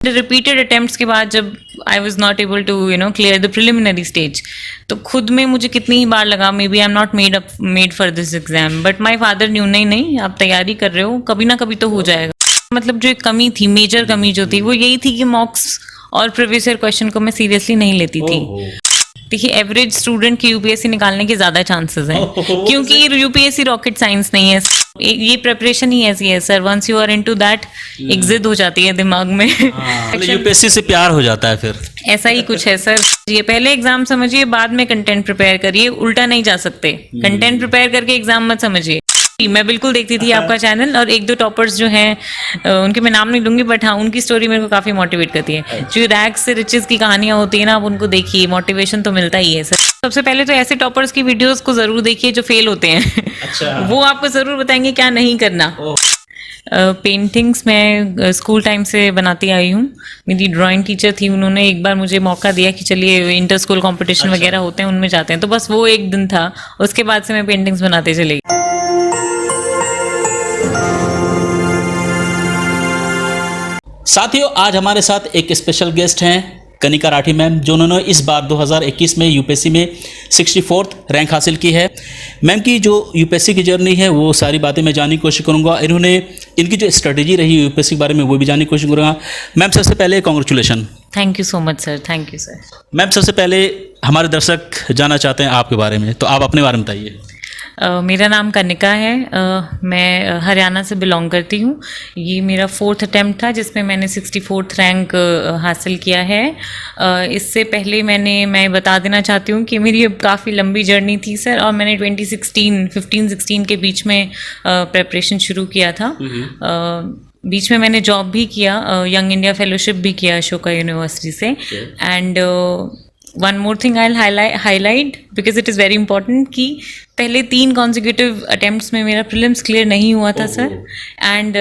Repeated attempts के बाद जब I was not able to clear the preliminary stage, तो खुद में मुझे कितनी ही बार लगा maybe I am not made for this exam, but my father knew नहीं आप तैयारी कर रहे हो, कभी ना कभी तो हो जाएगा। मतलब जो एक कमी थी, मेजर कमी जो थी वो यही थी कि मॉक्स और प्रीवियस ईयर क्वेश्चन को मैं सीरियसली नहीं लेती थी। देखिए एवरेज स्टूडेंट की यूपीएससी निकालने के ज्यादा चांसेस हैं क्योंकि यूपीएससी रॉकेट साइंस नहीं है, ये प्रिपरेशन ही ऐसी है sir, once you are into that एक जिद हो जाती है दिमाग में। यूपीएससी से प्यार हो जाता है फिर, ऐसा ही कुछ है सर। ये पहले एग्जाम समझिए, बाद में कंटेंट प्रिपेयर करिए, उल्टा नहीं जा सकते। कंटेंट प्रिपेयर करके एग्जाम मत समझिए। मैं बिल्कुल देखती थी आपका चैनल, और एक दो टॉपर्स जो हैं उनके मैं नाम नहीं लूंगी, बट हाँ उनकी स्टोरी मेरे को काफी मोटिवेट करती है। जो रैग्स से रिचेस की कहानियां होती है ना, आप उनको देखिए, मोटिवेशन तो मिलता ही है सर। सबसे पहले तो ऐसे टॉपर्स की वीडियोस को जरूर देखिए जो फेल होते हैं। अच्छा। वो आपको जरूर बताएंगे क्या नहीं करना। पेंटिंग्स मैं स्कूल टाइम से बनाती आई हूँ। मेरी ड्राइंग टीचर थी, उन्होंने एक बार मुझे मौका दिया कि चलिए इंटर स्कूल कंपटीशन वगैरह होते हैं उनमें जाते हैं, तो बस वो एक दिन था, उसके बाद से मैं पेंटिंग्स बनाते चली गई। साथियों, आज हमारे साथ एक स्पेशल गेस्ट हैं कनिका राठी मैम, जो उन्होंने इस बार 2021 में यूपीएससी में 64th रैंक हासिल की है। मैम की जो यूपीएससी की जर्नी है वो सारी बातें मैं जानने की कोशिश करूंगा। इन्होंने इनकी जो स्ट्रेटेजी रही यूपीएससी के बारे में वो भी जानने की कोशिश करूंगा। मैम सबसे पहले congratulation. Thank you so much sir. Thank you sir. Ma'am सबसे पहले हमारे दर्शक जानना चाहते हैं आपके बारे में, तो आप अपने बारे में बताइए। मेरा नाम कनिका है। मैं हरियाणा से बिलोंग करती हूँ। ये मेरा 4th अटैम्प्ट था जिसमें मैंने 64th रैंक हासिल किया है। इससे पहले मैं बता देना चाहती हूँ कि मेरी अब काफ़ी लंबी जर्नी थी सर, और मैंने 15-16 के बीच में प्रेपरेशन शुरू किया था। बीच में मैंने जॉब भी किया, यंग इंडिया फेलोशिप भी किया अशोका यूनिवर्सिटी से। And one more thing I highlight because it is very important कि पहले 3 कॉन्जिक्यूटिव अटेम्प्ट्स में मेरा प्रीलिम्स क्लियर नहीं हुआ था सर। एंड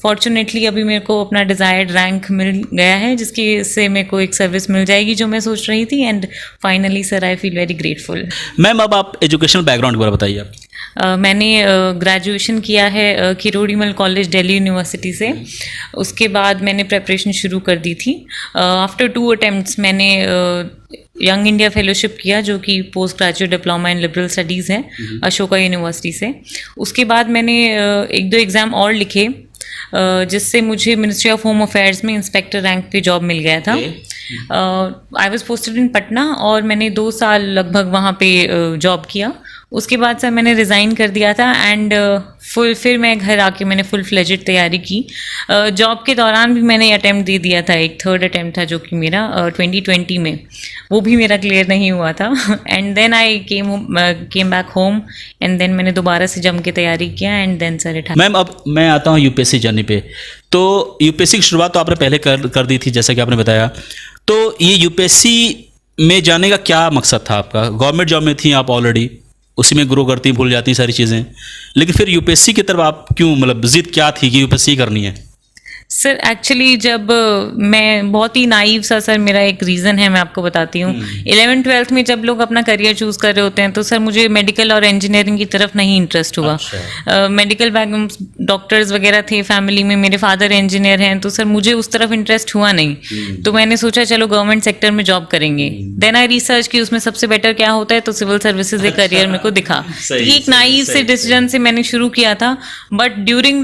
फॉर्चुनेटली अभी मेरे को अपना डिज़ायर्ड रैंक मिल गया है, जिसकी से मेरे को एक सर्विस मिल जाएगी जो मैं सोच रही थी। And finally sir I feel very grateful. Ma'am अब आप एजुकेशनल बैकग्राउंड के बारे में बताइए आप। मैंने ग्रेजुएशन किया है किरोड़ीमल कॉलेज दिल्ली यूनिवर्सिटी से। उसके बाद मैंने प्रेपरेशन शुरू कर दी थी। आफ्टर 2 अटेम्प्ट्स मैंने यंग इंडिया फेलोशिप किया, जो कि post graduate diploma in liberal studies है अशोका यूनिवर्सिटी से। उसके बाद मैंने 1-2 एग्ज़ाम और लिखे, जिससे मुझे मिनिस्ट्री ऑफ होम अफेयर्स में इंस्पेक्टर रैंक पे जॉब मिल गया था। I was posted in Patna, और मैंने 2 साल लगभग वहाँ पे जॉब किया। उसके बाद सर मैंने रिज़ाइन कर दिया था। एंड फिर मैं घर आके मैंने फुल फ्लेजेड तैयारी की। जॉब के दौरान भी मैंने अटैम्प्ट दे दिया था, एक 3rd अटैम्प्ट था जो कि मेरा 2020 में, वो भी मेरा क्लियर नहीं हुआ था। And then I came back home, and then मैंने दोबारा से जम के तैयारी किया। And then sir it. Ma'am अब मैं आता हूँ यूपीएससी जर्नी पे। तो यूपीएससी की शुरुआत तो आपने पहले कर दी थी जैसा कि आपने बताया। तो ये यूपीएससी में जाने का क्या मकसद था आपका? गवर्नमेंट जॉब में थी आप ऑलरेडी, उसी में ग्रो करती भूल जाती सारी चीज़ें, लेकिन फिर यूपीएससी की तरफ आप क्यों, मतलब जिद क्या थी कि यूपीएससी करनी है? सर एक्चुअली जब मैं बहुत ही नाइव सा, सर मेरा एक रीज़न है, मैं आपको बताती हूँ। 11th-12th में जब लोग अपना करियर चूज़ कर रहे होते हैं, तो सर मुझे मेडिकल और इंजीनियरिंग की तरफ नहीं इंटरेस्ट हुआ। मेडिकल बैकग्राउंड, डॉक्टर्स वगैरह थे फैमिली में, मेरे फादर इंजीनियर हैं, तो सर मुझे उस तरफ इंटरेस्ट हुआ नहीं। तो मैंने सोचा चलो गवर्नमेंट सेक्टर में जॉब करेंगे। देन आई रिसर्च की उसमें सबसे बेटर क्या होता है, तो सिविल सर्विसेज एक करियर मेरे को दिखा। ये एक नाइव से डिसीजन से मैंने शुरू किया था, but during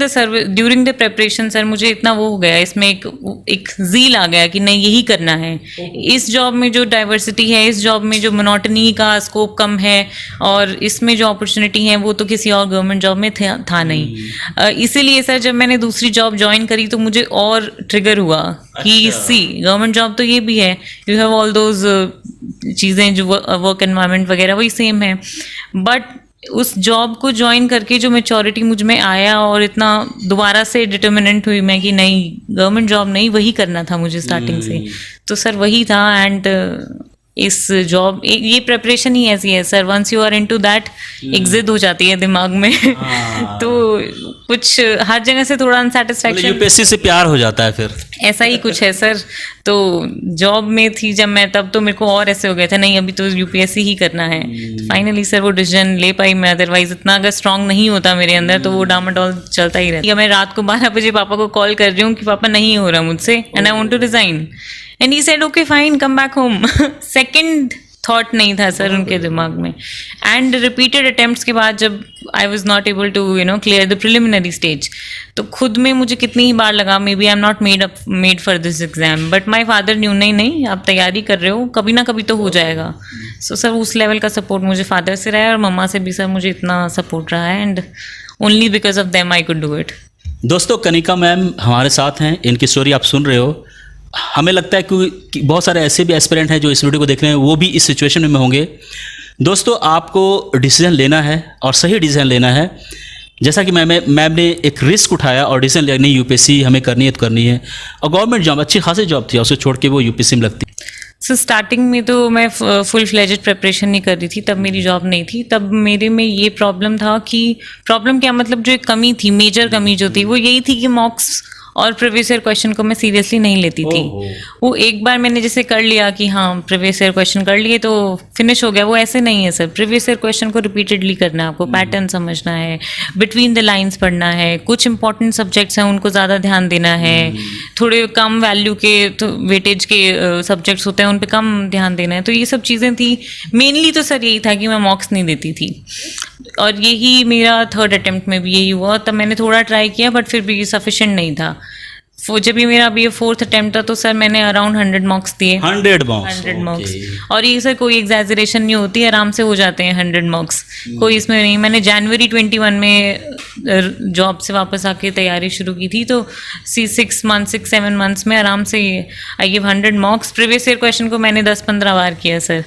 the preparation sir मुझे इतना वो हो गया, इसमें एक ज़ील आ गया कि नहीं यही करना है। इस जॉब में जो डाइवर्सिटी है, इस जॉब में जो मोनोटनी का स्कोप कम है, और इसमें जो अपॉर्चुनिटी है वो तो किसी और गवर्नमेंट जॉब में था नहीं। इसीलिए सर जब मैंने दूसरी जॉब ज्वाइन करी तो मुझे और ट्रिगर हुआ कि गवर्नमेंट जॉब तो ये भी है, यू हैव ऑल दोज चीज़ें जो वर्क एनवायरनमेंट वगैरह वही सेम है। बट उस जॉब को ज्वाइन करके जो मैच्योरिटी मुझ में आया, और इतना दोबारा से डिटर्मिनेंट हुई मैं कि नहीं गवर्नमेंट जॉब नहीं, वही करना था मुझे स्टार्टिंग से। तो सर वही था। एंड इस जॉब ये प्रिपरेशन ही ऐसी है sir, once you are into that एक जिद हो जाती है दिमाग में तो कुछ हर जगह से थोड़ा अनसेटिस्फैक्शन, यूपीएससी से प्यार हो जाता है फिर, ऐसा ही कुछ है सर। तो जॉब में थी जब मैं, तब तो मेरे को और ऐसे हो गया था, नहीं अभी तो यूपीएससी ही करना है। फाइनली सर वो डिसीजन ले पाई मैं, अदरवाइज इतना अगर स्ट्रांग नहीं होता मेरे अंदर तो वो डामाडोल चलता ही रहता। मैं रात को 12 बजे पापा को कॉल कर रही हूँ कि पापा नहीं हो रहा मुझसे and I want to resign and he said okay fine come back home. Second thought नहीं था सर उनके दिमाग में। एंड रिपीटेड अटेम्प्ट्स के बाद जब I was not able to clear the preliminary stage, तो खुद में मुझे कितनी ही बार लगा maybe I am not made for this exam, but my father knew नहीं आप तैयारी कर रहे हो, कभी ना कभी तो हो जाएगा। सो सर उस लेवल का सपोर्ट मुझे फादर से रहा है और मम्मा से भी सर मुझे इतना सपोर्ट रहा है and only because of them I could do it. दोस्तों कनिका मैम हमारे साथ हैं, इनकी स्टोरी आप सुन रहे हो। हमें लगता है कि बहुत सारे ऐसे भी एस्पिरेंट हैं जो इस वीडियो को देख रहे हैं, वो भी इस सिचुएशन में होंगे। दोस्तों आपको डिसीजन लेना है और सही डिसीजन लेना है। जैसा कि मैम ने एक रिस्क उठाया और डिसीजन लेनी, यूपीएससी हमें करनी है तो करनी है, और गवर्नमेंट जॉब अच्छी खासी जॉब थी, उसे छोड़ के वो यूपीएससी में लगती। सो स्टार्टिंग में तो मैं फुल फ्लेजेड प्रिपरेशन नहीं कर रही थी, तब मेरी जॉब नहीं थी। तब मेरे में ये प्रॉब्लम था कि प्रॉब्लम क्या मतलब जो एक कमी थी, मेजर कमी जो थी वो यही थी कि मॉक्स और प्रीवियस ईयर क्वेश्चन को मैं सीरियसली नहीं लेती थी। वो एक बार मैंने जैसे कर लिया कि हाँ प्रीवियस ईयर क्वेश्चन कर लिए तो फिनिश हो गया, वो ऐसे नहीं है सर। प्रीवियस ईयर क्वेश्चन को रिपीटेडली करना है, आपको पैटर्न समझना है, बिटवीन द लाइंस पढ़ना है, कुछ इंपॉर्टेंट सब्जेक्ट्स हैं उनको ज़्यादा ध्यान देना है, थोड़े कम वैल्यू के तो वेटेज के सब्जेक्ट्स होते हैं उन पर कम ध्यान देना है। तो ये सब चीज़ें थी मेनली। तो सर यही था कि मैं मॉक्स नहीं देती थी और यही मेरा थर्ड अटेम्प्ट में भी यही हुआ। तब मैंने थोड़ा ट्राई किया बट फिर भी सफिशिएंट नहीं था। जब भी मेरा अभी फोर्थ अटेम्प्ट था तो सर मैंने अराउंड 100 मार्क्स दिए। 100 मार्क्स और ये सर कोई एग्जैजरेशन नहीं होती, आराम से हो जाते हैं 100 मार्क्स, कोई इसमें नहीं। मैंने जनवरी 21 में जॉब से वापस आके तैयारी शुरू की थी, तो 6-7 मंथ्स में आराम से I give 100 marks. Previous year question को मैंने 10-15 बार किया सर,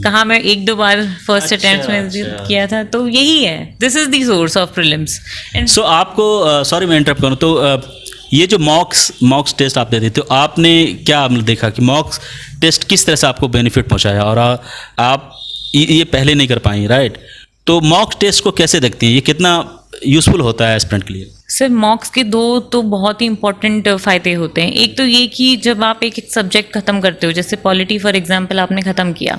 कहाँ मैं 1-2 बार फर्स्ट अटेम्प्ट में किया था। तो यही है, this is the source of prelims. So आपको सॉरी मैं इंटरप्ट करूँ तो ये जो मॉक्स टेस्ट आप देते तो आपने क्या देखा कि मॉक्स टेस्ट किस तरह से आपको बेनिफिट पहुंचाया, और आप ये पहले नहीं कर पाई, राइट? तो मॉक्स टेस्ट को कैसे देखती हैं, ये कितना यूजफुल होता है एस्पिरेंट के लिए? सर मॉक्स के 2 तो बहुत ही इंपॉर्टेंट फ़ायदे होते हैं। एक तो ये कि जब आप एक सब्जेक्ट ख़त्म करते हो, जैसे पॉलिटी फॉर एग्जांपल आपने ख़त्म किया,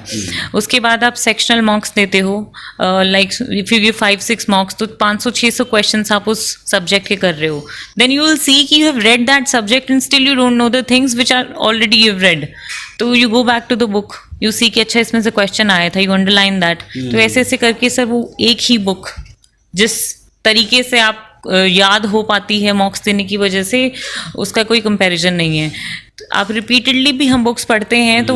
उसके बाद आप सेक्शनल मॉक्स देते हो, लाइक इफ यू गिव 5-6 मॉक्स तो 500-600 क्वेश्चंस आप उस सब्जेक्ट के कर रहे हो। देन यू विल सी कि you have read that subject and still you don't know the things which are already you have read. तो you go back to the book, you see कि अच्छा इसमें से क्वेश्चन आया था, you underline that. तो ऐसे ऐसे करके सर वो एक ही बुक जिस तरीके से आप याद हो पाती है मॉक्स देने की वजह से, उसका कोई कंपैरिजन नहीं है। आप रिपीटेडली भी हम बुक्स पढ़ते हैं तो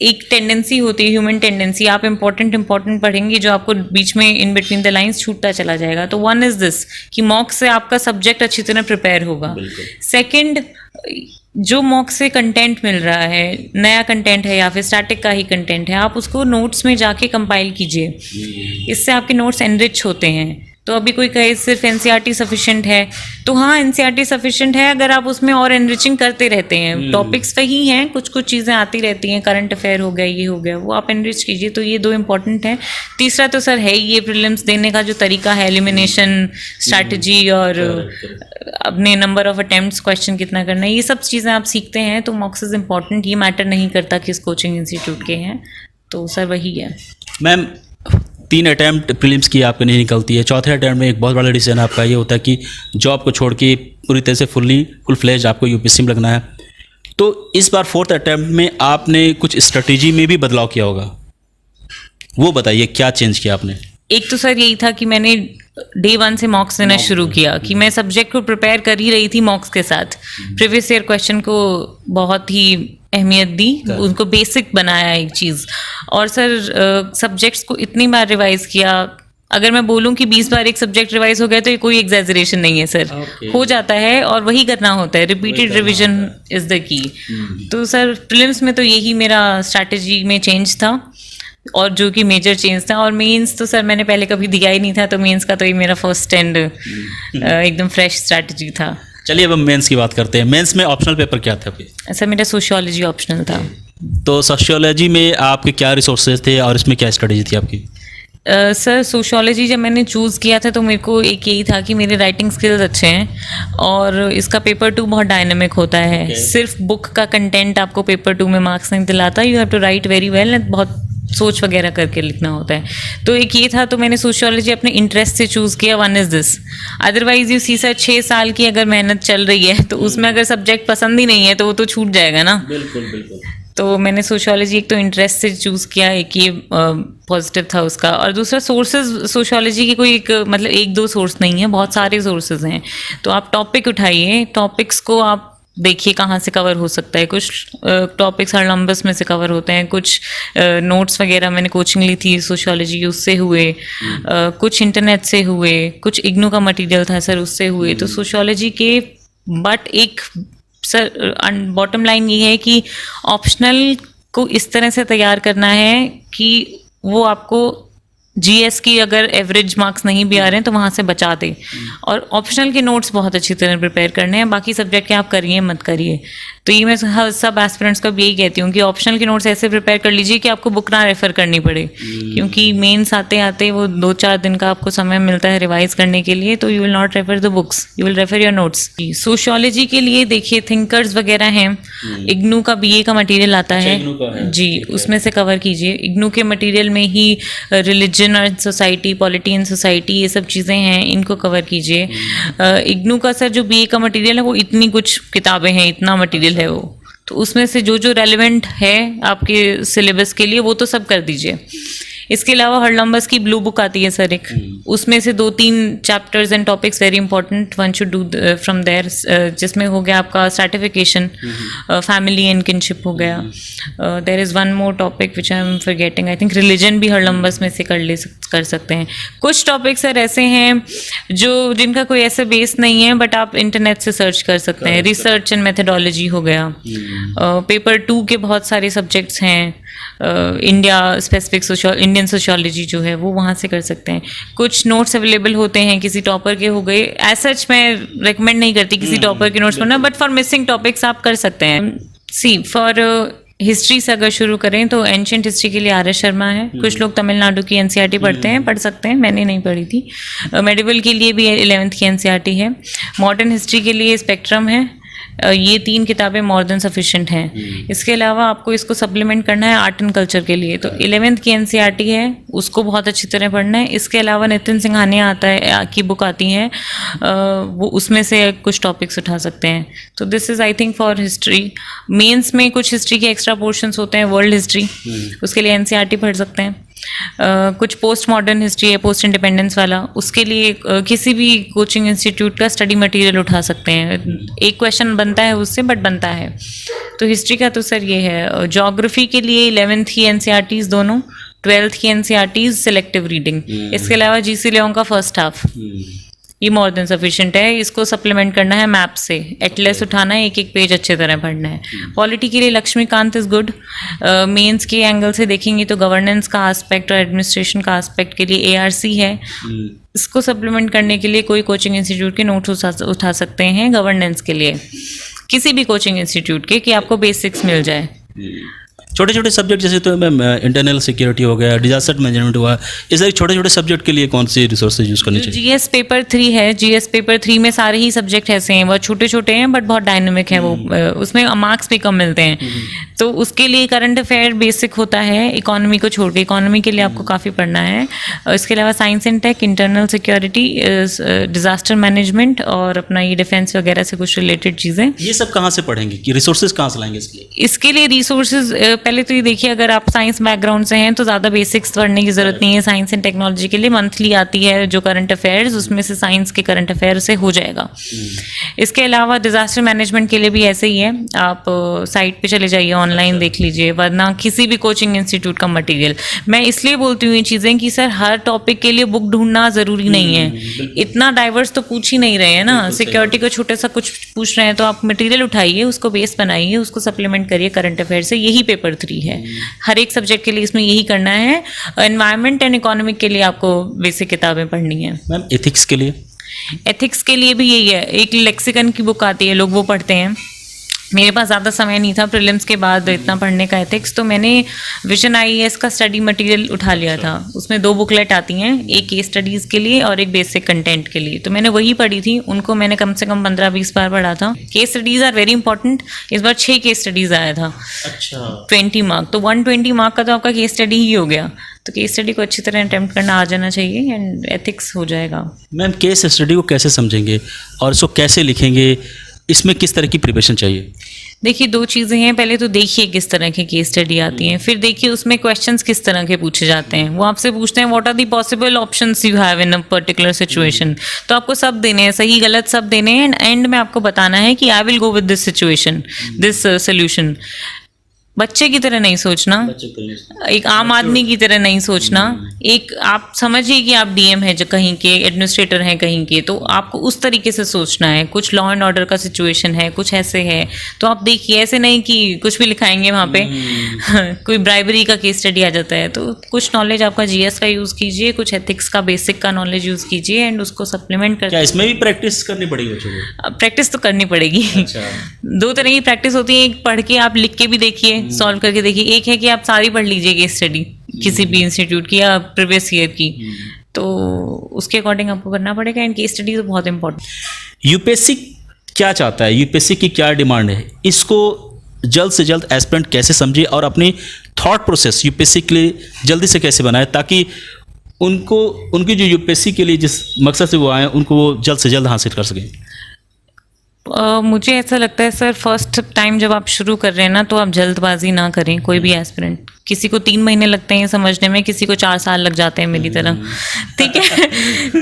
एक टेंडेंसी होती है, ह्यूमन टेंडेंसी, आप इंपॉर्टेंट पढ़ेंगे जो आपको बीच में इन बिटवीन द लाइंस छूटता चला जाएगा। तो वन इज दिस कि मॉक्स से आपका सब्जेक्ट अच्छी तरह प्रिपेयर होगा। सेकेंड, जो मॉक से कंटेंट मिल रहा है, नया कंटेंट है या फिर स्टैटिक का ही कंटेंट है, आप उसको नोट्स में जाके कंपाइल कीजिए, इससे आपके नोट्स एनरिच होते हैं। तो अभी कोई कहे सिर्फ एनसीईआरटी सफिशिएंट है, तो हाँ एनसीईआरटी सफिशिएंट है अगर आप उसमें और एनरिचिंग करते रहते हैं। टॉपिक्स वही हैं, कुछ कुछ चीज़ें आती रहती हैं, करंट अफेयर हो गया, ये हो गया, वो आप एनरिच कीजिए। तो ये 2 इंपॉर्टेंट हैं। तीसरा तो सर है ये प्रीलिम्स देने का जो तरीका है, एलिमिनेशन स्ट्रैटेजी और अपने नंबर ऑफ अटेम्प्ट्स क्वेश्चन कितना करना है, ये सब चीज़ें आप सीखते हैं। तो मॉक्स इज इंपॉर्टेंट, ये मैटर नहीं करता किस कोचिंग इंस्टीट्यूट के हैं। तो सर वही है। मैम 3 अटैम्प्ट प्रीलिम्स की आपको नहीं निकलती है, चौथे अटैम्प्ट में एक बहुत बड़ा डिसीजन आपका ये होता है कि जॉब को छोड़ के पूरी तरह से फुल फ्लेज आपको यूपीएससी में लगना है। तो इस बार 4th अटैम्प्ट में आपने कुछ स्ट्रेटेजी में भी बदलाव किया होगा, वो बताइए क्या चेंज किया आपने? एक तो सर यही था कि मैंने डे 1 से मॉक्स देना शुरू किया, कि मैं सब्जेक्ट को प्रिपेयर कर ही रही थी मॉक्स के साथ। प्रीवियस ईयर क्वेश्चन को बहुत ही अहमियत दी, उनको बेसिक बनाया एक चीज़। और सर सब्जेक्ट्स को इतनी बार रिवाइज किया, अगर मैं बोलूं कि 20 बार एक सब्जेक्ट रिवाइज हो गया तो ये कोई एग्जैजरेशन नहीं है सर। हो जाता है और वही करना होता है, repeated revision is the key. तो सर प्रीलिम्स में तो यही मेरा स्ट्रैटेजी में चेंज था, और जो कि मेजर चेंज था। और मेंस तो सर मैंने पहले कभी दिया ही नहीं था, तो मेंस का तो ये मेरा फर्स्ट एंड एकदम फ्रेश स्ट्रैटेजी था। चलिए अब हम मेंस की बात करते हैं। मेंस में ऑप्शनल पेपर क्या था? सर मेरा सोशियोलॉजी ऑप्शनल था। तो सोशियोलॉजी में आपके क्या रिसोर्सेज थे और इसमें क्या स्ट्रेटजी थी आपकी? सर सोशियोलॉजी जब मैंने चूज़ किया था तो मेरे को एक यही था कि मेरे राइटिंग स्किल्स अच्छे हैं और इसका पेपर 2 बहुत डायनेमिक होता है। सिर्फ बुक का कंटेंट आपको पेपर 2 में मार्क्स नहीं दिलाता, you have to write very well and बहुत सोच वगैरह करके लिखना होता है। तो एक ये था, तो मैंने सोशियोलॉजी अपने इंटरेस्ट से चूज़ किया। One is this, otherwise you see sir 6 साल की अगर मेहनत चल रही है तो उसमें अगर सब्जेक्ट पसंद ही नहीं है तो वो तो छूट जाएगा ना। बिल्कुल बिल्कुल। तो मैंने सोशियोलॉजी एक तो इंटरेस्ट से चूज़ किया, एक ये पॉजिटिव था उसका, और दूसरा सोर्सेज सोशियोलॉजी की कोई एक मतलब 1-2 सोर्स नहीं है, बहुत सारे सोर्सेज हैं। तो आप टॉपिक उठाइए, टॉपिक्स को आप देखिए कहाँ से कवर हो सकता है। कुछ टॉपिक्स हरलम्बस में से कवर होते हैं, कुछ नोट्स वगैरह मैंने कोचिंग ली थी सोशियोलॉजी की उससे हुए, कुछ इंटरनेट से हुए, कुछ इग्नू का मटेरियल था सर उससे हुए। तो सोशियोलॉजी के बट एक सर बॉटम लाइन ये है कि ऑप्शनल को इस तरह से तैयार करना है कि वो आपको जीएस की अगर एवरेज मार्क्स नहीं भी आ रहे हैं तो वहाँ से बचा दे, और ऑप्शनल के नोट्स बहुत अच्छी तरह प्रिपेयर करने हैं। बाकी सब्जेक्ट के आप करिए मत करिए। तो ये मैं सब एस्पिरेंट्स को भी यही कहती हूँ कि ऑप्शनल के नोट्स ऐसे प्रिपेयर कर लीजिए कि आपको बुक ना रेफर करनी पड़े, क्योंकि मेंस आते आते वो 2-4 दिन का आपको समय मिलता है रिवाइज करने के लिए, तो you will not refer the books, you will refer your notes. Sociology के लिए देखिए थिंकर्स वगैरह हैं, इग्नू का बीए का मटेरियल आता है जी, उसमें से कवर कीजिए। इग्नू के मटेरियल में ही religion and society, polity and society, ये सब चीज़ें हैं, इनको कवर कीजिए। इग्नू का सर जो बीए का मटेरियल है वो इतनी कुछ किताबें हैं, इतना मटेरियल है वो, तो उसमें से जो जो रेलेवेंट है आपके सिलेबस के लिए वो तो सब कर दीजिए। इसके अलावा हरलम्बस की ब्लू बुक आती है सर एक, उसमें से 2-3 chapters and topics very important one should do from there, जिसमें हो गया आपका सर्टिफिकेशन, फैमिली एंड किनशिप हो गया। There is one more topic which I am forgetting, I think religion भी हरलम्बस में से कर सकते हैं। कुछ टॉपिक सर ऐसे हैं जो जिनका कोई ऐसा बेस नहीं है बट आप इंटरनेट से सर्च कर सकते हैं। रिसर्च एंड मेथडोलॉजी हो गया। पेपर 2 के बहुत सारे सब्जेक्ट्स हैं, इंडिया स्पेसिफिक इंडियन सोशियोलॉजी जो है वो वहाँ से कर सकते हैं। कुछ नोट्स अवेलेबल होते हैं किसी टॉपर के हो गए, एज सच मैं रेकमेंड नहीं करती किसी टॉपर के नोट्स पढ़ना, बट फॉर मिसिंग टॉपिक्स आप कर सकते हैं। सी फॉर हिस्ट्री से अगर शुरू करें तो एंशिएंट हिस्ट्री के लिए आर.एस. शर्मा है। कुछ लोग तमिलनाडु की एनसीईआरटी पढ़ते हैं, पढ़ सकते हैं, मैंने नहीं पढ़ी थी। मेडिवल के लिए भी 11th की एनसीईआरटी है। मॉडर्न हिस्ट्री के लिए स्पेक्ट्रम है। ये 3 किताबें मोर देन सफिशिएंट हैं। इसके अलावा आपको इसको सप्लीमेंट करना है आर्ट एंड कल्चर के लिए, तो 11th की एनसीईआरटी है, उसको बहुत अच्छी तरह पढ़ना है। इसके अलावा नितिन सिंघानिया आता है की बुक आती है, वो उसमें से कुछ टॉपिक्स उठा सकते हैं। तो this is I think for history. Mains में कुछ हिस्ट्री के एक्स्ट्रा पोर्शंस होते हैं, वर्ल्ड हिस्ट्री, उसके लिए एनसीईआरटी पढ़ सकते हैं। कुछ पोस्ट मॉडर्न हिस्ट्री है, पोस्ट इंडिपेंडेंस वाला, उसके लिए किसी भी कोचिंग इंस्टीट्यूट का स्टडी मटेरियल उठा सकते हैं। एक क्वेश्चन बनता है उससे, बट बनता है। तो हिस्ट्री का तो सर ये है। ज्योग्राफी के लिए 11th की एनसीईआरटीज दोनों, 12th की एनसीईआरटीज सिलेक्टिव रीडिंग, इसके अलावा जीसी लेओन का फर्स्ट हाफ, ये मोर देन सफिशिएंट है। इसको सप्लीमेंट करना है मैप से, एटलस उठाना है, एक पेज अच्छे तरह पढ़ना है। पॉलिटी के लिए लक्ष्मीकांत इज गुड। मेंस के एंगल से देखेंगे तो गवर्नेंस का एस्पेक्ट और एडमिनिस्ट्रेशन का एस्पेक्ट के लिए एआरसी है। इसको सप्लीमेंट करने के लिए कोई कोचिंग इंस्टीट्यूट के नोट्स उठा सकते हैं गवर्नेंस के लिए, किसी भी कोचिंग इंस्टीट्यूट के, कि आपको बेसिक्स मिल जाए। छोटे छोटे सब्जेक्ट जैसे तो इंटरनल सिक्योरिटी हो गया, डिजास्टर मैनेजमेंट हुआ, इस तरह छोटे छोटे सब्जेक्ट के लिए कौन सी रिसोर्सेज यूज़ करनी चाहिए? जीएस पेपर 3 है, जीएस पेपर 3 में सारे ही सब्जेक्ट ऐसे हैं, बहुत छोटे छोटे हैं बट बहुत डायनेमिक है वो, उसमें मार्क्स भी कम मिलते हैं। तो उसके लिए करंट अफेयर बेसिक होता है, इकोनॉमी को छोड़ के, इकोनॉमी के लिए आपको काफ़ी पढ़ना है। इसके अलावा science and tech, internal security, disaster management और अपना ये डिफेंस वगैरह से कुछ रिलेटेड चीज़ें। ये सब कहाँ से पढ़ेंगे कि रिसोर्सेज कहाँ से लाएंगे इसके लिए? इसके लिए रिसोर्सेज पहले तो ये देखिए, अगर आप साइंस बैकग्राउंड से हैं तो ज़्यादा बेसिक्स पढ़ने की ज़रूरत नहीं है। साइंस एंड टेक्नोलॉजी के लिए मंथली आती है जो करंट अफेयर्स, उसमें से साइंस के करंट अफेयर से हो जाएगा। इसके अलावा डिजास्टर मैनेजमेंट के लिए भी ऐसे ही है, आप साइट पे चले जाइए, ऑनलाइन देख लीजिए, वरना किसी भी कोचिंग इंस्टीट्यूट का मटेरियल। मैं इसलिए बोलती हूँ ये चीज़ें कि सर हर टॉपिक के लिए बुक ढूंढना ज़रूरी नहीं है, इतना डाइवर्स तो पूछ ही नहीं रहे हैं ना। सिक्योरिटी को छोटा सा कुछ पूछ रहे हैं तो आप मटेरियल उठाइए, उसको बेस बनाइए, उसको सप्लीमेंट करिए करंट अफेयर से। यही पेपर 3 है, हर एक सब्जेक्ट के लिए इसमें यही करना है। एनवायरनमेंट एंड इकोनॉमिक के लिए आपको बेसिक किताबें पढ़नी है। मैम एथिक्स के लिए? एथिक्स के लिए भी यही है, एक लेक्सिकन की बुक आती है, लोग वो पढ़ते हैं। मेरे पास ज़्यादा समय नहीं था प्रीलिम्स के बाद इतना पढ़ने का एथिक्स, तो मैंने विजन आईएएस का स्टडी मटेरियल उठा लिया था। उसमें 2 बुकलेट आती हैं, एक केस स्टडीज़ के लिए और एक बेसिक कंटेंट के लिए, तो मैंने वही पढ़ी थी। उनको मैंने कम से कम 15-20 बार पढ़ा था। Case studies are very important. इस बार 6 केस स्टडीज़ आया था। अच्छा, 20 मार्क, तो 120 मार्क का तो आपका केस स्टडी ही हो गया। तो केस स्टडी को अच्छी तरह अटेम्प्ट करना आ जाना चाहिए एंड एथिक्स हो जाएगा। मैम केस स्टडी को कैसे समझेंगे और इसको कैसे लिखेंगे, इसमें किस तरह की प्रिपरेशन चाहिए? देखिए 2 चीज़ें हैं। पहले तो देखिए किस तरह की केस स्टडी आती हैं, फिर देखिए उसमें क्वेश्चंस किस तरह के पूछे जाते हैं। वो आपसे पूछते हैं what are the possible options you have in a particular situation, तो आपको सब देने हैं, सही गलत सब देने हैं, एंड एंड में आपको बताना है कि I will go with this situation, this solution. बच्चे की तरह नहीं सोचना, एक आम आदमी की तरह नहीं सोचना। एक आप समझिए कि आप डीएम हैं जो कहीं के, एडमिनिस्ट्रेटर हैं कहीं के, तो आपको उस तरीके से सोचना है। कुछ लॉ एंड ऑर्डर का सिचुएशन है, कुछ ऐसे है, तो आप देखिए, ऐसे नहीं कि कुछ भी लिखाएंगे वहाँ पे कोई ब्राइबरी का केस स्टडी आ जाता है। तो कुछ नॉलेज आपका जीएस का यूज़ कीजिए, कुछ एथिक्स का बेसिक का नॉलेज यूज़ कीजिए एंड उसको सप्लीमेंट कर। क्या इसमें भी प्रैक्टिस करनी पड़ेगी बच्चों को? प्रैक्टिस तो करनी पड़ेगी। अच्छा। 2 तरह की प्रैक्टिस होती है, एक पढ़ के आप लिख के भी देखिए, सॉल्व करके देखिए। एक है कि आप सारी पढ़ लीजिए केस स्टडी किसी भी इंस्टीट्यूट की या प्रीवियस ईयर की, तो उसके अकॉर्डिंग आपको करना पड़ेगा। एंड केस स्टडी तो बहुत इंपॉर्टेंट। यूपीएससी क्या चाहता है, यूपीएससी की क्या डिमांड है, इसको जल्द से जल्द एस्पिरेंट कैसे समझे और अपनी थॉट प्रोसेस यूपीएससी के लिए जल्दी से कैसे बनाए, ताकि उनको उनकी जो यूपीएससी के लिए जिस मकसद से वो आए उनको वो जल्द से जल्द हासिल कर सकें? मुझे ऐसा लगता है सर, फर्स्ट टाइम जब आप शुरू कर रहे हैं ना, तो आप जल्दबाजी ना करें। कोई भी एस्पिरेंट, किसी को 3 महीने लगते हैं समझने में, किसी को 4 साल लग जाते हैं मेरी तरह, ठीक है।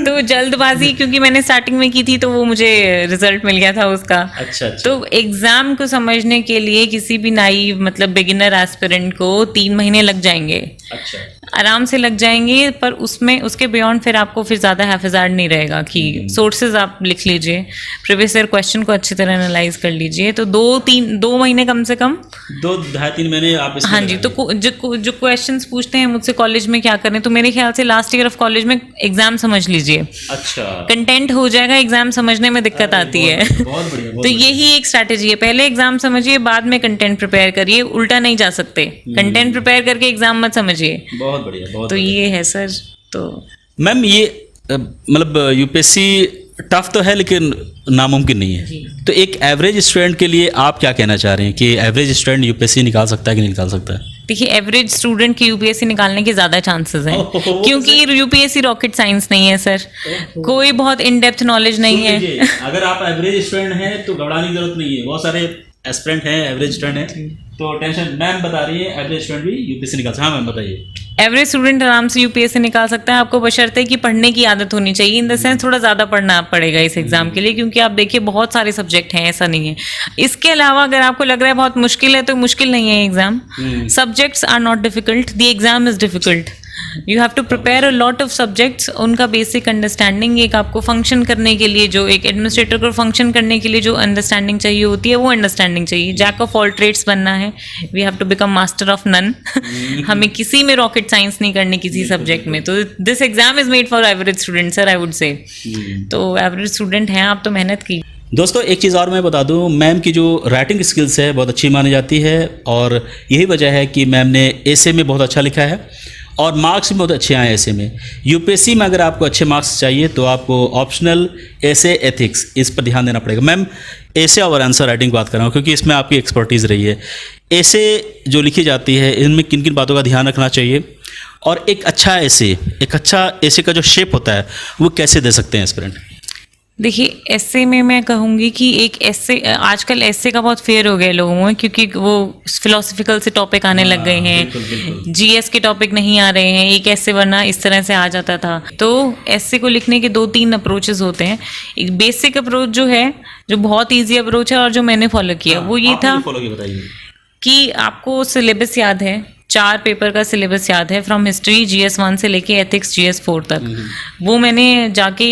तो जल्दबाजी, क्योंकि मैंने स्टार्टिंग में की थी तो वो मुझे रिजल्ट मिल गया था उसका। अच्छा। तो एग्जाम को समझने के लिए किसी भी नाइव मतलब बिगिनर एस्पिरेंट को 3 महीने लग जाएंगे। अच्छा। आराम से लग जाएंगे, पर उसमें उसके बियॉन्ड फिर आपको फिर ज़्यादा हैफिज़ार्ड नहीं रहेगा कि सोर्सेज आप लिख लीजिए, प्रीवियस ईयर क्वेश्चन को अच्छी तरह एनालाइज कर लीजिए। तो 2 महीने कम से कम, 2-2.5-3 महीने आप इसमें हाँ जी। तो जो क्वेश्चंस पूछते हैं मुझसे कॉलेज में क्या करें, तो मेरे ख्याल से लास्ट ईयर ऑफ कॉलेज में एग्जाम समझ लीजिए। अच्छा। कंटेंट हो जाएगा, एग्जाम समझने में दिक्कत आती है। बहुत बढ़िया। तो यही एक स्ट्रैटेजी है, पहले एग्जाम समझिए, बाद में कंटेंट प्रिपेयर करिए। उल्टा नहीं जा सकते, कंटेंट प्रिपेयर करके एग्जाम मत समझिए। बहुत बढ़िया, बहुत तो ये है सर। तो मैम ये मतलब यूपीएससी टफ तो है लेकिन नामुमकिन नहीं है, तो एक एवरेज स्टूडेंट के लिए आप क्या कहना चाह रहे हैं कि एवरेज स्टूडेंट यूपीएससी निकाल सकता है कि नहीं निकाल सकता है? देखिए, एवरेज स्टूडेंट की यूपीएससी निकालने के ज़्यादा चांसेस हैं, क्योंकि यूपीएससी रॉकेट साइंस नहीं है सर। कोई बहुत इन डेप्थ नॉलेज नहीं है। अगर आप एवरेज स्टूडेंट हैं तो घबराने की जरूरत नहीं है, बहुत सारे एस्पिरेंट हैं एवरेज स्टूडेंट हैं, तो टेंशन। मैम बता रही है एवरेज स्टूडेंट भी यूपीएससी निकाल सकता है। हाँ मैम बताइए। एवरेज स्टूडेंट आराम से यूपीएससी निकाल सकता है, आपको बशर्ते कि पढ़ने की आदत होनी चाहिए। इन द सेंस थोड़ा ज़्यादा पढ़ना पड़ेगा इस एग्जाम के लिए, क्योंकि आप देखिए बहुत सारे सब्जेक्ट हैं, ऐसा नहीं है। इसके अलावा अगर आपको लग रहा है बहुत मुश्किल है, तो मुश्किल नहीं है exam. Subjects are not difficult, the exam is difficult. You have to prepare a lot of subjects. उनका बेसिक अंडरस्टैंडिंग, एक आपको फंक्शन करने के लिए, जो एक एडमिनिस्ट्रेटर को फंक्शन करने के लिए जो अंडरस्टैंडिंग चाहिए होती है, वो अंडरस्टैंडिंग चाहिए। जैक ऑफ ऑल ट्रेड्स बनना है, we have to become master of none. हमें किसी में रॉकेट साइंस नहीं करनी, किसी सब्जेक्ट में। तो this exam is made for average student sir, I would say. तो एवरेज स्टूडेंट हैं आप तो मेहनत की। दोस्तों एक चीज़ और मैं बता दूं, मैम की जो राइटिंग स्किल्स है बहुत अच्छी मानी जाती है, और यही वजह है कि मैम ने एसे में बहुत अच्छा लिखा है और मार्क्स भी बहुत अच्छे आए एसे में। यूपीएससी में अगर आपको अच्छे मार्क्स चाहिए तो आपको ऑप्शनल एसे एथिक्स, इस पर ध्यान देना पड़ेगा। मैम एसे और आंसर राइटिंग की बात कर रहा हूँ क्योंकि इसमें आपकी एक्सपर्टीज़ रही है। एसे जो लिखी जाती है इनमें किन किन बातों का ध्यान रखना चाहिए, और एक अच्छा एसे का जो शेप होता है वो कैसे दे सकते हैं एस्पिरेंट? देखिए, एस्से में मैं कहूँगी कि एक एस्से, आजकल एस्से का बहुत फेयर हो गया लोगों में, क्योंकि वो फिलोसफिकल से टॉपिक आने लग गए हैं। जीएस के टॉपिक नहीं आ रहे हैं। एक एस्से वरना इस तरह से आ जाता था। तो एस्से को लिखने के 2-3 अप्रोचेस होते हैं। एक बेसिक अप्रोच जो है, जो बहुत ईजी अप्रोच है और जो मैंने फॉलो किया, वो ये था कि आपको सिलेबस याद है, 4 पेपर का सिलेबस याद है, फ्रॉम हिस्ट्री GS 1 से लेके एथिक्स GS 4 तक। वो मैंने जाके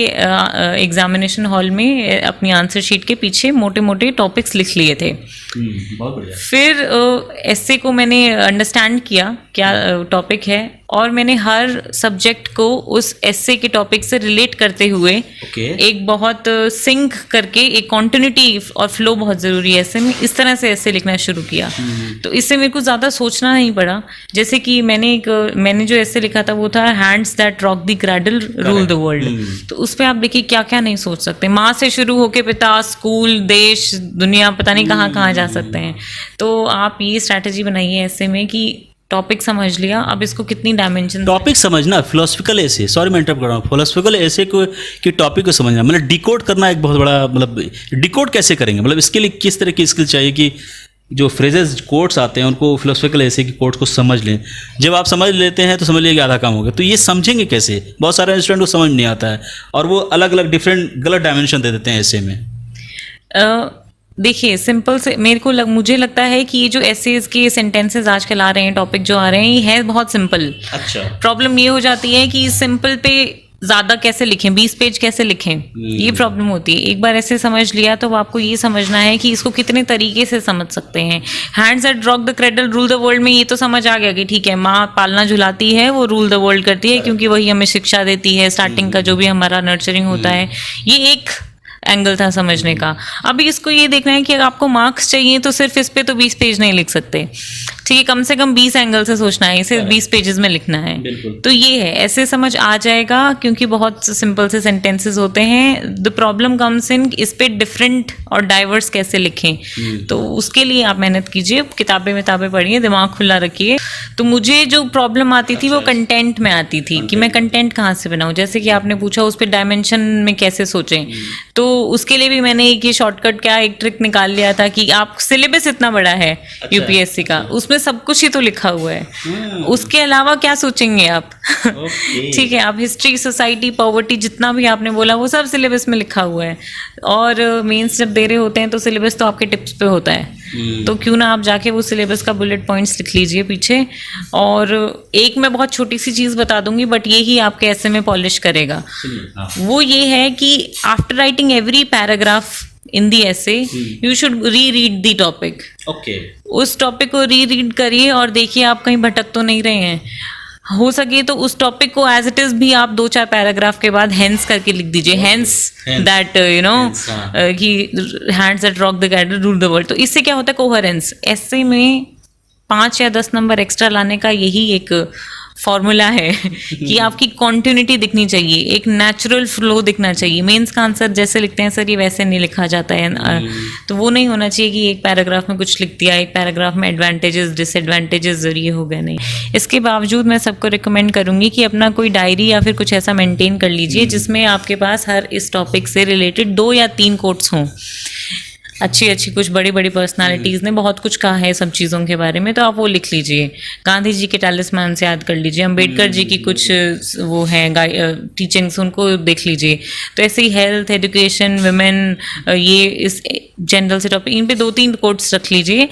एग्जामिनेशन हॉल में अपनी आंसर शीट के पीछे मोटे मोटे टॉपिक्स लिख लिए थे। बहुत बढ़िया। फिर एस्से को मैंने अंडरस्टैंड किया क्या टॉपिक है, और मैंने हर सब्जेक्ट को उस एस्से के टॉपिक से रिलेट करते हुए एक बहुत सिंक करके एक कॉन्टिन्यूटी और फ्लो बहुत ज़रूरी है ऐसे में, इस तरह से एस्से लिखना शुरू किया। तो इससे मेरे को ज़्यादा सोचना नहीं पड़ा। जैसे कि मैंने जो एस्से लिखा था वो था hands that rock the cradle rule the world. तो उस पर आप देखिए क्या क्या नहीं सोच सकते। माँ से शुरू होके पिता, स्कूल, देश, दुनिया, पता नहीं कहाँ कहाँ जा सकते हैं। तो आप ये स्ट्रैटेजी बनाइए ऐसे में कि टॉपिक समझ लिया, अब इसको कितनी डायमेंशन, टॉपिक समझना, फिलोसफिकल ऐसे, सॉरी मैं इंटरप्ट कर रहा हूँ, फिलोसफिकल ऐसे को कि टॉपिक को समझना, मतलब डिकोड करना एक बहुत बड़ा, मतलब डिकोड कैसे करेंगे, मतलब इसके लिए किस तरह की स्किल चाहिए कि जो फ्रेजेस कोट्स आते हैं उनको फिलोसफिकल ऐसे की कोट्स को समझ लें। जब आप समझ लेते हैं तो समझ लीजिए आधा काम हो गया। तो ये समझेंगे कैसे? बहुत सारे स्टूडेंट को समझ नहीं आता है और वो अलग अलग डिफरेंट गलत डायमेंशन दे देते हैं ऐसे में। देखिए सिंपल से मुझे लगता है कि ये जो एसेज के सेंटेंसेस आजकल आ रहे हैं, टॉपिक जो आ रहे हैं, ये है बहुत सिंपल। अच्छा, प्रॉब्लम ये हो जाती है कि सिंपल पे ज़्यादा कैसे लिखें, 20 पेज कैसे लिखें, ये प्रॉब्लम होती है। एक बार ऐसे समझ लिया तो आपको ये समझना है कि इसको कितने तरीके से समझ सकते हैं। Hands that rock the cradle rule the world में ये तो समझ आ गया कि ठीक है, माँ पालना झुलाती है, वो रूल द वर्ल्ड करती है क्योंकि वही हमें शिक्षा देती है, स्टार्टिंग का जो भी हमारा नर्चरिंग होता है। ये एक एंगल था समझने का। अभी इसको ये देखना है कि अगर आपको मार्क्स चाहिए तो सिर्फ इस पे तो 20 पेज नहीं लिख सकते, ठीक है, कम से कम 20 एंगल से सोचना है, इसे 20 पेजेस में लिखना है। तो ये है, ऐसे समझ आ जाएगा क्योंकि बहुत सिंपल से सेंटेंसेस होते हैं। द प्रॉब्लम कम्स इन इस पे डिफरेंट और डाइवर्स कैसे लिखें। तो उसके लिए आप मेहनत कीजिए, किताबें पढ़िए, दिमाग खुला रखिए। तो मुझे जो प्रॉब्लम आती थी वो कंटेंट में आती थी कि मैं कंटेंट कहाँ से बनाऊँ। जैसे कि आपने पूछा उस पर डायमेंशन में कैसे सोचें, तो उसके लिए भी मैंने एक ये शॉर्टकट क्या एक ट्रिक निकाल लिया था कि आप सिलेबस इतना बड़ा है यूपीएससी का, उसमें सब कुछ ही तो लिखा हुआ है, उसके अलावा क्या सोचेंगे आप। ठीक है, आप हिस्ट्री, सोसाइटी, पॉवर्टी, जितना भी आपने बोला वो सब सिलेबस में लिखा हुआ है। और मेंस जब दे रहे होते हैं तो सिलेबस तो आपके टिप्स पे होता है, तो क्यों ना आप जाके वो सिलेबस का बुलेट पॉइंट्स लिख लीजिए पीछे। और एक मैं बहुत छोटी सी चीज़ बता दूंगी बट ये ही आपके ऐसे में पॉलिश करेगा। वो ये है कि after writing every paragraph in the essay you should reread the topic। उस टॉपिक को रीरीड करिए और देखिए आप कहीं भटक तो नहीं रहे हैं। हो सके तो उस टॉपिक को एज इट इज भी आप 2-4 पैराग्राफ के बाद हेंस करके लिख दीजिए, हेंस दैट यू नो कि hands that rock the cradle rule the world. तो इससे क्या होता है, कोहेरेंस। ऐसे में 5 या 10 नंबर एक्स्ट्रा लाने का यही एक फॉर्मूला है कि आपकी कॉन्टिन्यूटी दिखनी चाहिए, एक नेचुरल फ्लो दिखना चाहिए। मेंस का आंसर जैसे लिखते हैं सर ये वैसे नहीं लिखा जाता है, तो वो नहीं होना चाहिए कि एक पैराग्राफ में कुछ लिख दिया, एक पैराग्राफ में एडवांटेजेस डिसएडवांटेजेस जरिए हो गए, नहीं। इसके बावजूद मैं सबको रिकमेंड करूंगी कि अपना कोई डायरी या फिर कुछ ऐसा मेंटेन कर लीजिए जिसमें आपके पास हर इस टॉपिक से रिलेटेड 2 या 3 कोट्स हों। अच्छी कुछ बड़ी पर्सनालिटीज़ ने बहुत कुछ कहा है सब चीज़ों के बारे में, तो आप वो लिख लीजिए। गांधी जी के टैलिस्मान से याद कर लीजिए, अम्बेडकर जी की कुछ वो हैं टीचिंग्स, उनको देख लीजिए। तो ऐसे ही हेल्थ, एजुकेशन, वुमेन, ये इस जनरल से टॉपिक, इन पे 2-3 कोट्स रख लीजिए।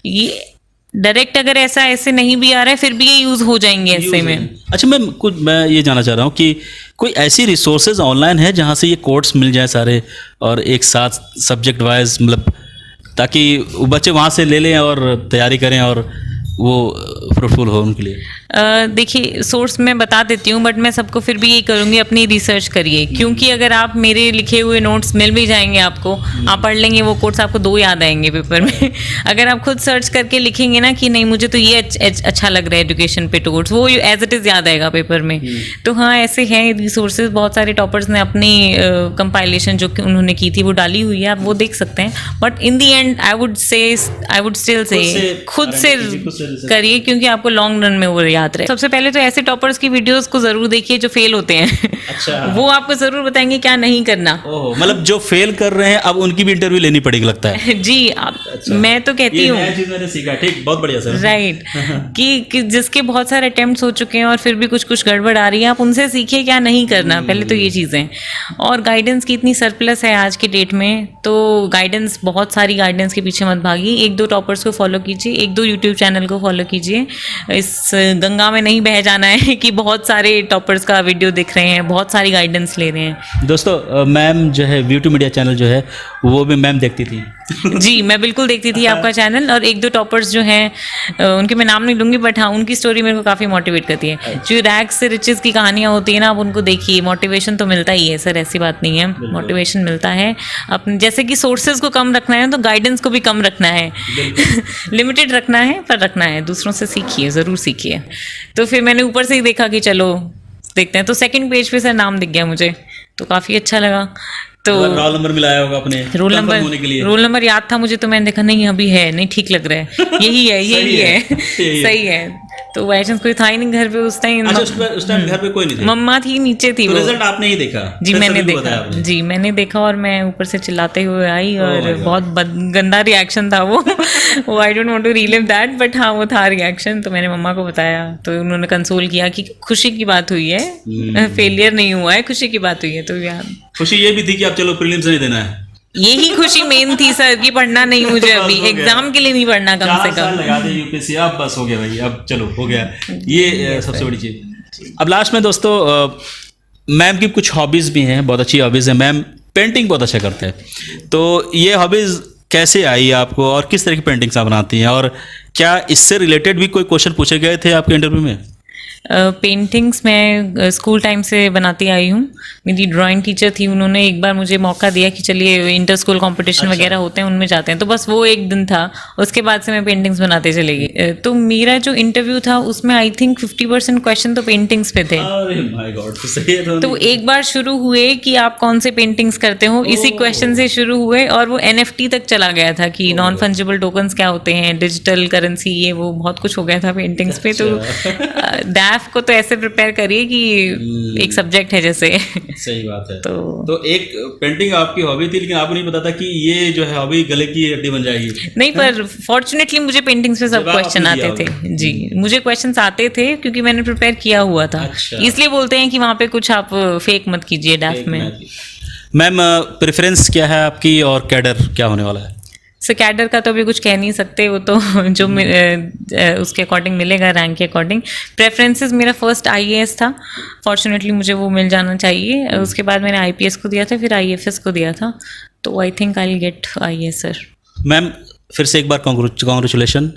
ये डायरेक्ट अगर ऐसे नहीं भी आ रहा है फिर भी ये यूज़ हो जाएंगे ऐसे में। अच्छा, मैं ये जानना चाह रहा हूँ कि कोई ऐसी रिसोर्सेज ऑनलाइन है जहाँ से ये कोर्स मिल जाए सारे और एक साथ सब्जेक्ट वाइज, मतलब ताकि बच्चे वहाँ से ले लें और तैयारी करें और वो फ्रूटफुल हो उनके लिए? देखिए सोर्स मैं बता देती हूँ बट मैं सबको फिर भी ये करूँगी अपनी रिसर्च करिए, क्योंकि अगर आप मेरे लिखे हुए नोट्स मिल भी जाएंगे आपको, आप पढ़ लेंगे वो कोट्स, आपको 2 याद आएंगे पेपर में। अगर आप खुद सर्च करके लिखेंगे ना कि नहीं मुझे तो ये अच्छा लग रहा है एजुकेशन पे कोट्स, वो एज इट इज़ याद आएगा पेपर में। तो हाँ, ऐसे हैं रिसोर्सेज, बहुत सारे टॉपर्स ने अपनी कंपाइलेशन जो उन्होंने की थी वो डाली हुई है, आप वो देख सकते हैं। But in the and I would still say खुद से करिए, क्योंकि आपको लॉन्ग रन में वो याद रहे। सबसे पहले तो ऐसे टॉपर्स की वीडियोस को जरूर देखिए जो फेल होते हैं। अच्छा। वो आपको जरूर बताएंगे क्या नहीं करना। मतलब जो फेल कर रहे हैं अब उनकी भी इंटरव्यू लेनी पड़ेगी लगता है। जी, अच्छा। मैं तो कहती हूँ ये चीज मैंने सीखा, ठीक, बहुत बढ़िया सर। राइट कि जिसके बहुत सारे अटेम्प्ट्स हो चुके हैं और फिर भी कुछ गड़बड़ आ रही है, आप उनसे सीखिए क्या नहीं करना। पहले तो ये चीज़ें, और गाइडेंस की इतनी सरप्लस है आज की डेट में, तो गाइडेंस, बहुत सारी गाइडेंस के पीछे मत भागिए। 1-2 टॉपर्स को फॉलो कीजिए, 1-2 यूट्यूब चैनल को फॉलो कीजिए, इस गंगा में नहीं बह जाना है कि बहुत सारे टॉपर्स का वीडियो देख रहे हैं, बहुत सारी गाइडेंस ले रहे हैं। दोस्तों मैम जो है व्यू टू मीडिया चैनल जो है वो भी मैम देखती थी। जी, मैं बिल्कुल देखती थी आपका चैनल, और एक दो टॉपर्स जो हैं उनके मैं नाम नहीं लूँगी, बट हाँ उनकी स्टोरी मेरे को काफ़ी मोटिवेट करती है। जो रैग्स से रिचेस की कहानियाँ होती है ना, आप उनको देखिए, मोटिवेशन तो मिलता ही है सर, ऐसी बात नहीं है, मोटिवेशन मिलता है। अपने जैसे कि सोर्सेज को कम रखना है तो गाइडेंस को भी कम रखना है, लिमिटेड रखना है, पर रखना है। दूसरों से सीखिए, ज़रूर सीखिए। तो फिर मैंने ऊपर से ही देखा कि चलो देखते हैं, तो सेकंड पेज पे सर नाम दिख गया मुझे, तो काफ़ी अच्छा लगा। तो रोल नंबर मिलाया होगा अपने रोल नंबर याद था मुझे, तो मैंने देखा नहीं अभी है, नहीं ठीक लग रहा है, यही है यही है सही है। तो बाई चांस कोई था ही नहीं घर पे उस टाइम। उस टाइम घर पे कोई नहीं था? मम्मा थी, नीचे थी। तो वो रिजल्ट आपने ही देखा? जी मैंने देखा, जी मैंने देखा, और मैं ऊपर से चिल्लाते हुए आई, और बहुत गंदा रिएक्शन था वो I don't want to relive that, but हाँ वो था रिएक्शन। तो मैंने मम्मा को बताया, तो उन्होंने कंसोल किया कि खुशी की बात हुई है, फेलियर नहीं हुआ है, खुशी की बात हुई है। तो यार खुशी ये भी थी कि आप चलो प्रीलिम्स नहीं देना है, यही खुशी मेन थी सर कि पढ़ना नहीं मुझे अभी, एग्जाम के लिए नहीं पढ़ना, कम से कम लगा दे यूपीएससी, अब बस हो गया भाई, अब चलो हो गया, ये सबसे बड़ी चीज़। अब लास्ट में दोस्तों मैम की कुछ हॉबीज़ भी हैं, बहुत अच्छी हॉबीज़ हैं। मैम पेंटिंग बहुत अच्छा करते हैं, तो ये हॉबीज़ कैसे आई आपको और किस तरह की पेंटिंग्स आप बनाती हैं, और क्या इससे रिलेटेड भी कोई क्वेश्चन पूछे गए थे आपके इंटरव्यू में? पेंटिंग्स मैं स्कूल टाइम से बनाती आई हूँ। मेरी ड्राइंग टीचर थी, उन्होंने एक बार मुझे मौका दिया कि चलिए इंटर स्कूल कंपटीशन वगैरह होते हैं उनमें जाते हैं, तो बस वो एक दिन था, उसके बाद से मैं पेंटिंग्स बनाते चली गई। तो मेरा जो इंटरव्यू था उसमें आई थिंक 50% क्वेश्चन तो पेंटिंग्स पे थे। अरे माय गॉड, तो सही है। तो एक बार शुरू हुए कि आप कौन से पेंटिंग्स करते हो, इसी क्वेश्चन से शुरू हुए, और वो NFT तक चला गया था कि नॉन फंजिबल टोकन्स क्या होते हैं, डिजिटल करेंसी, ये वो बहुत कुछ हो गया था पेंटिंग्स पे। तो DAF को तो ऐसे प्रिपेयर करिए कि एक सब्जेक्ट है जैसे। सही बात है। तो एक पेंटिंग आपकी हॉबी थी, लेकिन आपको नहीं पता था कि ये जो है हॉबी गले की हड्डी बन जाएगी। नहीं, पर फॉर्चुनेटली मुझे पेंटिंग्स पे सब क्वेश्चन आते थे। जी, मुझे क्वेश्चंस आते थे क्योंकि मैंने प्रिपेयर किया हुआ था। अच्छा। इसलिए बोलते हैं कि वहाँ पे कुछ आप फेक मत कीजिए DAF में। मैम प्रेफरेंस क्या है आपकी, और कैडर क्या होने वाला है? सो कैडर का तो अभी कुछ कह नहीं सकते, वो तो जो उसके अकॉर्डिंग मिलेगा, रैंक के अकॉर्डिंग। प्रेफरेंसेस मेरा फर्स्ट IAS था, फॉर्चुनेटली मुझे वो मिल जाना चाहिए। उसके बाद मैंने IPS को दिया था, फिर IFS को दिया था, तो I think I will get IAS sir. Ma'am फिर से एक बार कॉन्ग्रेचुलेशन,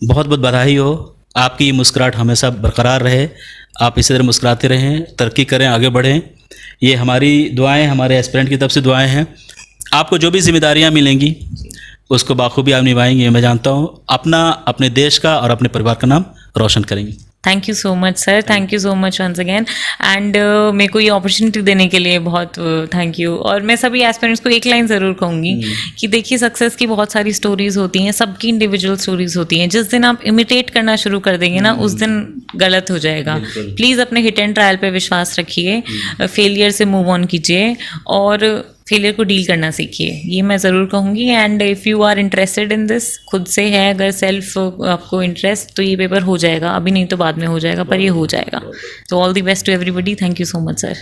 बहुत बहुत बधाई हो, आपकी मुस्कुराहट हमेशा बरकरार रहे, आप इसी तरह मुस्कुराते रहें, तरक्की करें, आगे बढ़ें। ये हमारी दुआएँ, हमारे एस्पिरेंट की तरफ से दुआएँ हैं। आपको जो भी जिम्मेदारियाँ मिलेंगी उसको बाखूबी आप निभाएंगे, मैं जानता हूँ। अपने देश का और अपने परिवार का नाम रोशन करेंगे। Thank you so much sir, thank you so much once again, and मेरे को ये अपॉर्चुनिटी देने के लिए बहुत थैंक यू। और मैं सभी एस्पिरेंट्स को एक लाइन ज़रूर कहूँगी कि देखिए, सक्सेस की बहुत सारी स्टोरीज होती हैं, सबकी इंडिविजुअल स्टोरीज होती हैं। जिस दिन आप इमिटेट करना शुरू कर देंगे ना, उस दिन गलत हो जाएगा। प्लीज़ अपने हिट एंड ट्रायल पे विश्वास रखिए, फेलियर से मूव ऑन कीजिए, और फेलियर को डील करना सीखिए, ये मैं ज़रूर कहूँगी। And if you are interested in this, खुद से है अगर सेल्फ आपको इंटरेस्ट, तो ये पेपर हो जाएगा, अभी नहीं तो बाद में हो जाएगा, पर ये हो जाएगा। तो all the best to everybody, thank you so much sir.